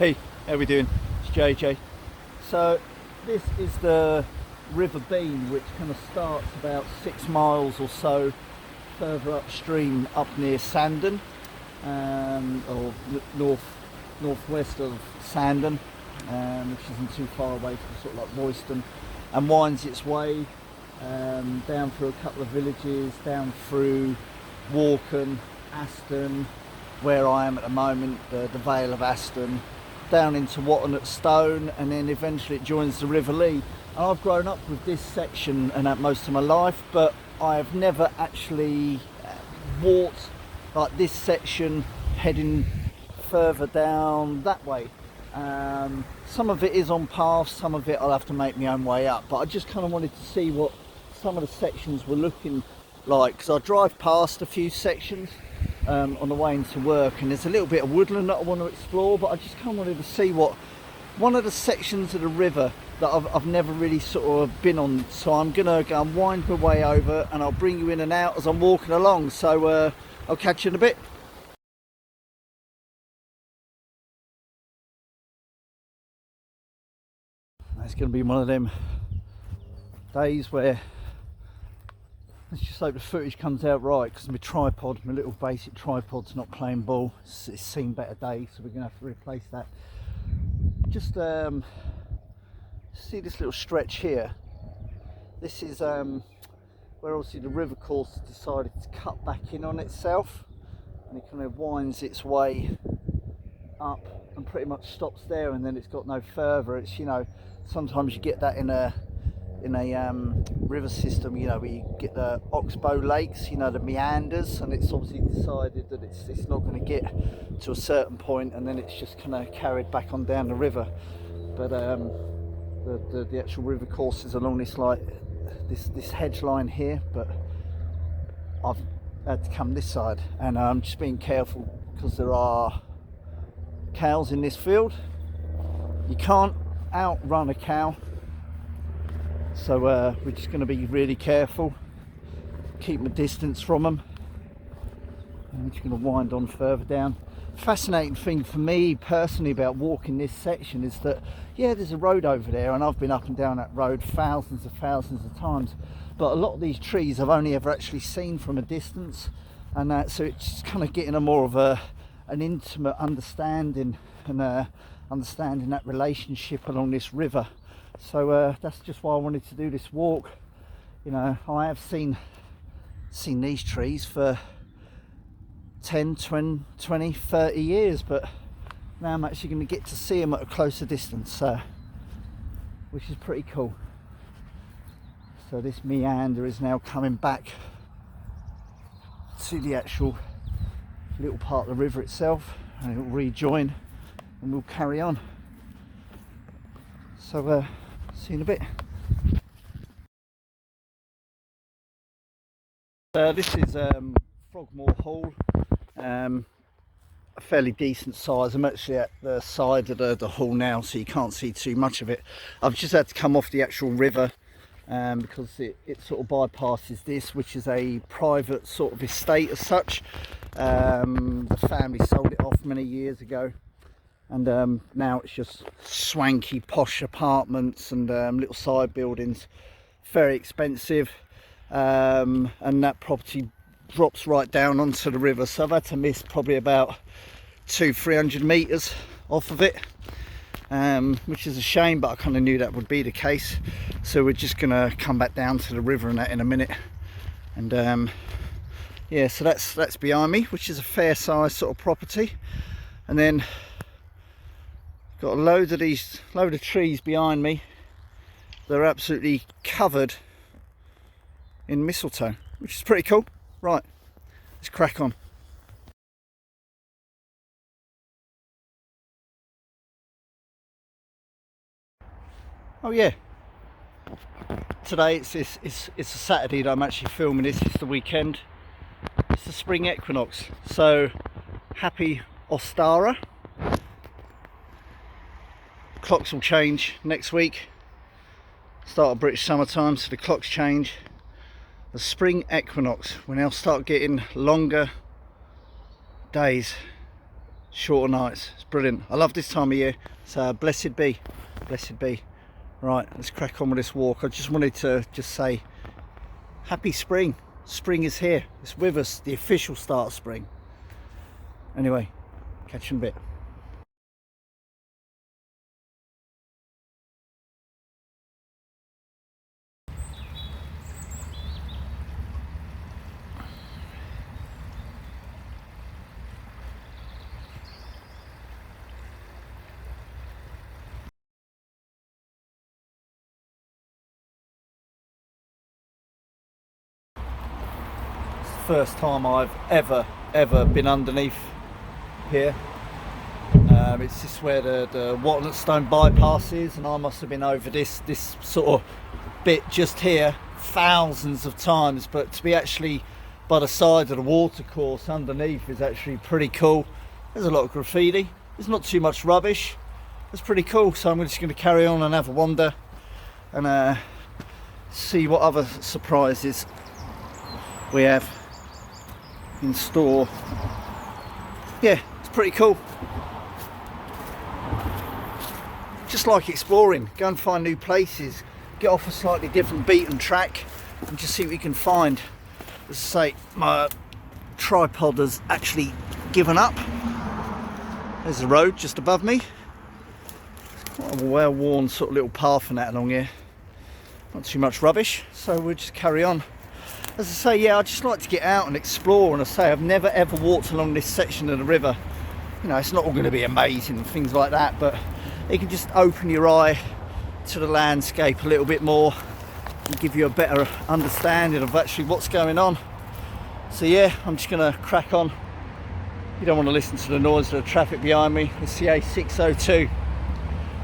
Hey, how we doing? It's JJ. So this is the River Bean, which kind of starts about 6 miles or so further upstream up near Sandon, or northwest of Sandon, which isn't too far away from sort of like Royston, and winds its way down through a couple of villages, down through Walken, Aston, where I am at the moment, the Vale of Aston, down into Walnut Stone, and then eventually it joins the River Lee. And I've grown up with this section and that most of my life, but I've never actually walked like this section heading further down that way. Some of it is on paths, some of it I'll have to make my own way up, but I just kind of wanted to see what some of the sections were looking like, because I drive past a few sections on the way into work, and there's a little bit of woodland that I want to explore, but I just kind of wanted to see what one of the sections of the river that I've never really sort of been on. So I'm gonna go and wind my way over, and I'll bring you in and out as I'm walking along. So I'll catch you in a bit. It's gonna be one of them days where let's just hope the footage comes out right, because my tripod, my little basic tripod's not playing ball. It's seen better days, so we're gonna have to replace that. Just see this little stretch here. This is where obviously the river course decided to cut back in on itself, and it kind of winds its way up and pretty much stops there, and then it's got no further. It's, you know, sometimes you get that in a river system, you know, where you get the oxbow lakes, you know, the meanders, and it's obviously decided that it's not going to get to a certain point, and then it's just kind of carried back on down the river. But the actual river course is along this, like this hedge line here, but I've had to come this side, and I'm just being careful because there are cows in this field. You can't outrun a cow, so we're just going to be really careful, keep my distance from them. I'm just going to wind on further down. Fascinating thing for me personally about walking this section is that, yeah, there's a road over there, and I've been up and down that road thousands of times, but a lot of these trees I've only ever actually seen from a distance, and so it's kind of getting a more of an intimate understanding, and understanding that relationship along this river. So that's just why I wanted to do this walk. You know, I have seen these trees for 10, 20, 30 years, but now I'm actually going to get to see them at a closer distance, which is pretty cool. So this meander is now coming back to the actual little part of the river itself, and it will rejoin and we'll carry on. So see you in a bit. This is Frogmore Hall, a fairly decent size. I'm actually at the side of the hall now, so you can't see too much of it. I've just had to come off the actual river because it sort of bypasses this, which is a private sort of estate as such. The family sold it off many years ago, and now it's just swanky posh apartments and little side buildings, very expensive, and that property drops right down onto the river, so I've had to miss probably about 200-300 meters off of it, which is a shame, but I kind of knew that would be the case. So we're just gonna come back down to the river and that in a minute, and yeah, so that's behind me, which is a fair size sort of property, and then got a load of trees behind me. They're absolutely covered in mistletoe, which is pretty cool. Right, let's crack on. Oh yeah, today it's a Saturday that I'm actually filming this. It's the weekend. It's the spring equinox, so happy Ostara. Clocks will change next week. Start of British summertime, so the clocks change. The spring equinox, we now start getting longer days. shorter nights. It's brilliant. I love this time of year. So blessed be, blessed be. Right, let's crack on with this walk. I just wanted to just say happy spring. Spring is here. It's with us, the official start of spring. Anyway, catch you in a bit. First time I've ever been underneath here. It's just where the Walnut stone bypass is, and I must have been over this sort of bit just here thousands of times, but to be actually by the side of the water course underneath is actually pretty cool. There's a lot of graffiti, there's not too much rubbish, it's pretty cool. So I'm just going to carry on and have a wander and see what other surprises we have in store. Yeah, it's pretty cool. Just like exploring, go and find new places, get off a slightly different beaten track and just see what you can find. As I say, my tripod has actually given up. There's the road just above me. It's quite a well-worn sort of little path and that along here. Not too much rubbish, so we'll just carry on. As I say, yeah, I just like to get out and explore, and I say I've never ever walked along this section of the river. You know, it's not all going to be amazing and things like that, but it can just open your eye to the landscape a little bit more and give you a better understanding of actually what's going on. So yeah, I'm just going to crack on. You don't want to listen to the noise of the traffic behind me. It's the A602.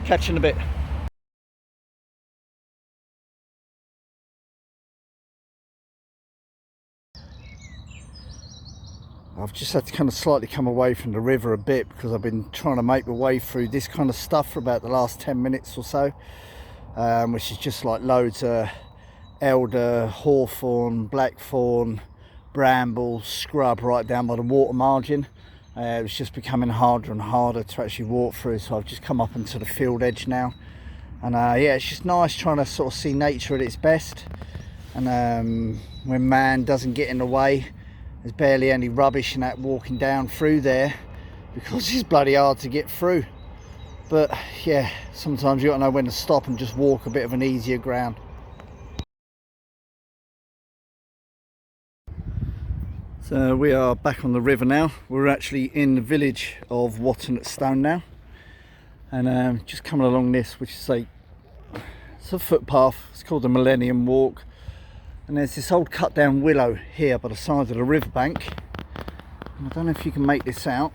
Catch you in a bit. I've just had to kind of slightly come away from the river a bit because I've been trying to make my way through this kind of stuff for about the last 10 minutes or so, which is just like loads of elder, hawthorn, blackthorn, bramble, scrub right down by the water margin. It was just becoming harder and harder to actually walk through, so I've just come up into the field edge now. And yeah, it's just nice trying to sort of see nature at its best, and when man doesn't get in the way. There's barely any rubbish in that walking down through there because it's bloody hard to get through. But yeah, sometimes you gotta know when to stop and just walk a bit of an easier ground. So we are back on the river now. We're actually in the village of Walnut Stone now, and just coming along this, which is it's a footpath. It's called the Millennium Walk. And there's this old cut down willow here by the side of the riverbank. And I don't know if you can make this out.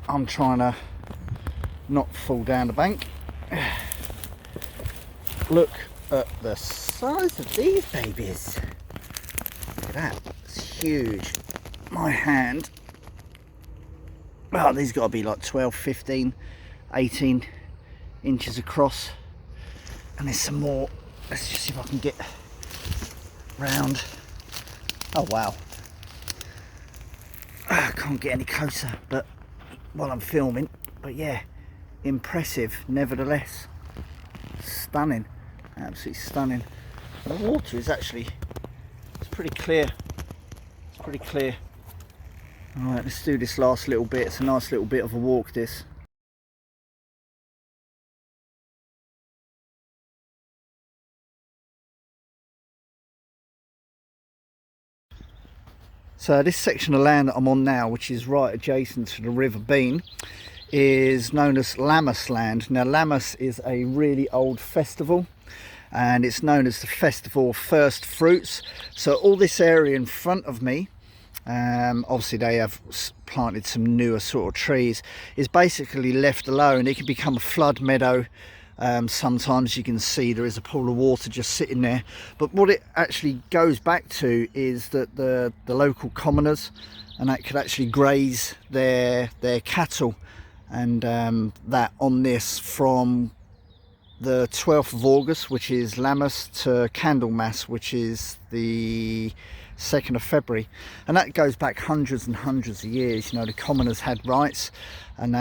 I'm trying to not fall down the bank. Look at the size of these babies. Look at that, it's huge. My hand, well, these got to be like 12, 15, 18 inches across. And there's some more. Let's just see if I can get round. Oh wow, I can't get any closer but while I'm filming, but yeah, impressive nevertheless. Stunning, absolutely stunning. The water is actually, it's pretty clear. It's pretty clear. Alright, let's do this last little bit. It's a nice little bit of a walk, this. So this section of land that I'm on now, which is right adjacent to the River Bean, is known as Lammusland. Now Lammus is a really old festival, and it's known as the Festival of First Fruits. So all this area in front of me, obviously they have planted some newer sort of trees, is basically left alone. It can become a flood meadow. Sometimes you can see there is a pool of water just sitting there, but what it actually goes back to is that the local commoners and that could actually graze their cattle, and that on this from the 12th of August, which is Lammas, to Candlemas, which is the 2nd of February, and that goes back hundreds and hundreds of years. You know, the commoners had rights, and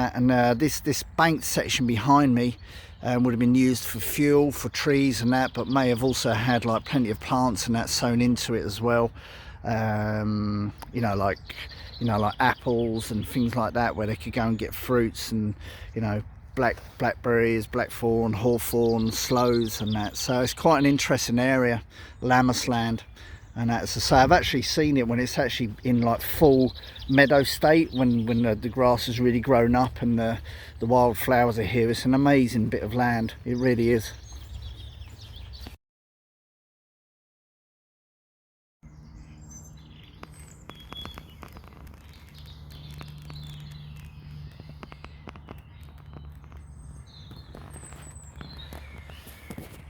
this banked section behind me would have been used for fuel for trees and that, but may have also had like plenty of plants and that sown into it as well. You know, like apples and things like that, where they could go and get fruits, and you know, blackberries, blackthorn, hawthorn, sloes and that. So it's quite an interesting area, Lammusland. And as I say, I've actually seen it when it's actually in like full meadow state, when the grass has really grown up and the wildflowers are here. It's an amazing bit of land, it really is.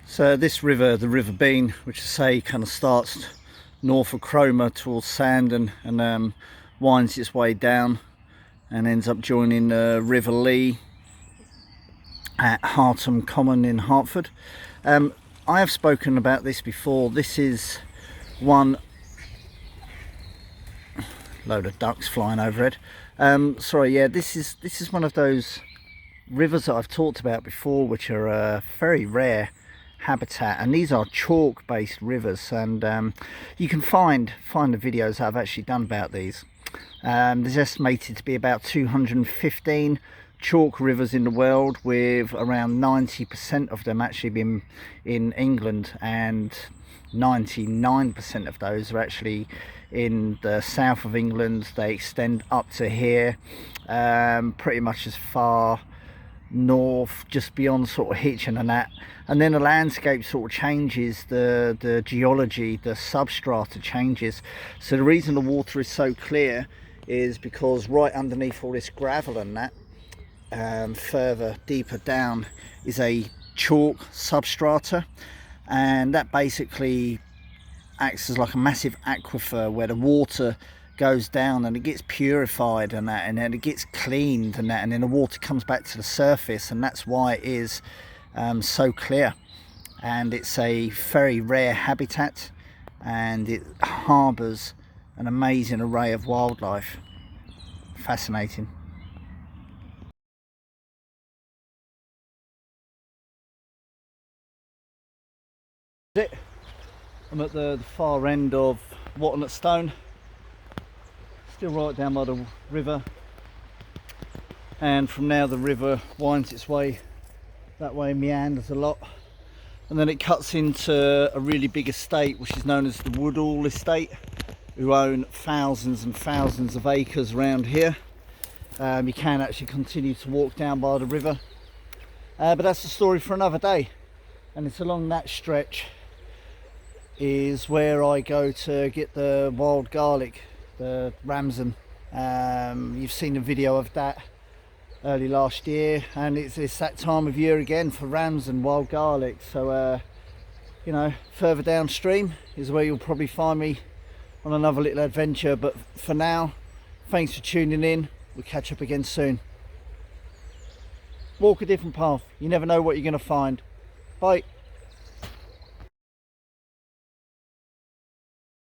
So this river, the River Bean, which I say kind of starts north of Cromer towards Sandon and winds its way down and ends up joining River Lee at Hartham Common in Hertford. I have spoken about this before. This is one load of ducks flying overhead. Sorry, yeah, this is one of those rivers that I've talked about before, which are very rare habitat, and these are chalk based rivers, and you can find the videos that I've actually done about these. There's estimated to be about 215 chalk rivers in the world, with around 90% of them actually being in England, and 99% of those are actually in the south of England. They extend up to here, pretty much as far north, just beyond sort of Hitchin and that, and then the landscape sort of changes, the geology, the substrata changes. So the reason the water is so clear is because right underneath all this gravel and that, further deeper down, is a chalk substrata, and that basically acts as like a massive aquifer where the water goes down and it gets purified and that, and then it gets cleaned and that, and then the water comes back to the surface, and that's why it is so clear. And it's a very rare habitat, and it harbours an amazing array of wildlife. Fascinating. I'm at the far end of Walnut Stone, still right down by the river, and from now the river winds its way that way, meanders a lot, and then it cuts into a really big estate which is known as the Woodall Estate, who own thousands and thousands of acres around here. You can actually continue to walk down by the river, but that's a story for another day. And it's along that stretch is where I go to get the wild garlic, the ramson. You've seen a video of that early last year, and it's that time of year again for ramson, wild garlic. So you know, further downstream is where you'll probably find me on another little adventure, but for now, thanks for tuning in. We'll catch up again soon. Walk a different path, you never know what you're going to find. Bye.